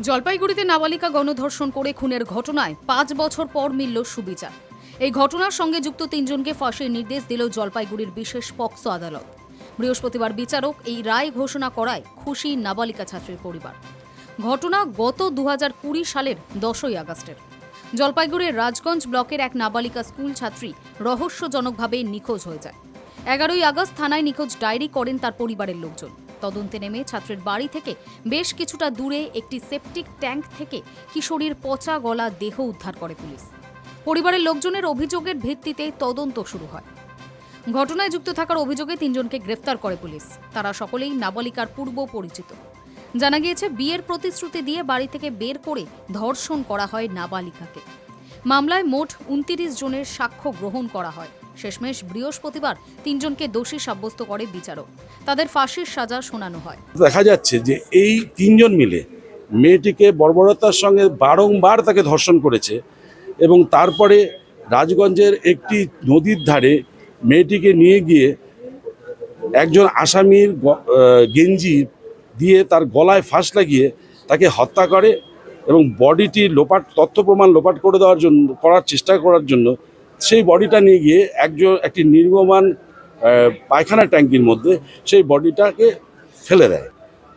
জলপাইগুড়িতে নাবালিকা গণধর্ষণ করে খুনের ঘটনায় ৫ বছর পর মিলল সুবিচার। এই ঘটনার সঙ্গে যুক্ত ৩ জনকে ফাঁসির নির্দেশ দিল জলপাইগুড়ির বিশেষ পক্সো আদালত। বৃহস্পতিবার বিচারক এই রায় ঘোষণা করায় খুশি নাবালিকা ছাত্রীর পরিবার। ঘটনা গত ২০২০ সালের ১০ই আগস্টের। জলপাইগুড়ির রাজগঞ্জ ব্লকের এক নাবালিকা স্কুল ছাত্রী রহস্যজনকভাবে নিখোঁজ হয়ে যায়। ১১ই আগস্ট থানায় নিখোঁজ ডায়েরি করেন তার পরিবারের লোকজন। তদন্তে নেমে ছাত্রের বাড়ি থেকে বেশ কিছুটা দূরে একটি সেপটিক ট্যাঙ্ক থেকে কিশোরীর পচা গলা দেহ উদ্ধার করে পুলিশ। পরিবারের লোকজনের অভিযোগের ভিত্তিতে তদন্ত শুরু হয়। ঘটনায় যুক্ত থাকার অভিযোগে ৩ জনকে গ্রেফতার করে পুলিশ। তারা সকলেই নাবালিকার পূর্ব পরিচিত। জানা গিয়েছে, বিয়ের প্রতিশ্রুতি দিয়ে বাড়ি থেকে বের করে ধর্ষণ করা হয় নাবালিকাকে। মামলায় মোট ২৯ জনের সাক্ষ্য গ্রহণ করা হয়। শেষমেশ বৃহস্পতিবার ৩ জনকে দোষী সাব্যস্ত করে বিচারক। তাদের ফাঁসির সাজা শোনানো হয়। দেখা যাচ্ছে যে এই ৩ জন মিলে মেয়েটিকে বর্বরতার সঙ্গে বারংবার তাকে ধর্ষণ করেছে এবং তারপরে রাজগঞ্জের একটি নদীর ধারে মেয়েটিকে নিয়ে গিয়ে একজন আসামির গেঞ্জি দিয়ে তার গলায় ফাঁস লাগিয়ে তাকে হত্যা করে এবং বডিটি তথ্য প্রমাণ লোপাট করে করার চেষ্টা করার জন্য সেই বডিটা নিয়ে গিয়ে একটি নির্গমান পায়খানা ট্যাঙ্কির মধ্যে সেই বডিটাকে ফেলে দেয়।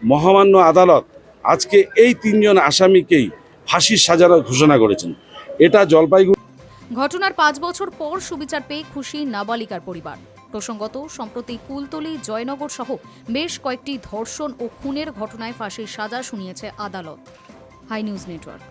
মহামান্য আদালত আজকে এই ৩ জন আসামিকেই ফাঁসির সাজা ঘোষণা করেছেন। এটা জলপাইগুড়ি। ঘটনার ৫ বছর পর সুবিচার পেয়ে খুশি নাবালিকার পরিবার। প্রসঙ্গত, সম্প্রতি কুলতলি, জয়নগর সহ বেশ কয়েকটি ধর্ষণ ও খুনের ঘটনায় ফাঁসির সাজা শুনিয়েছে আদালত। Hi news network.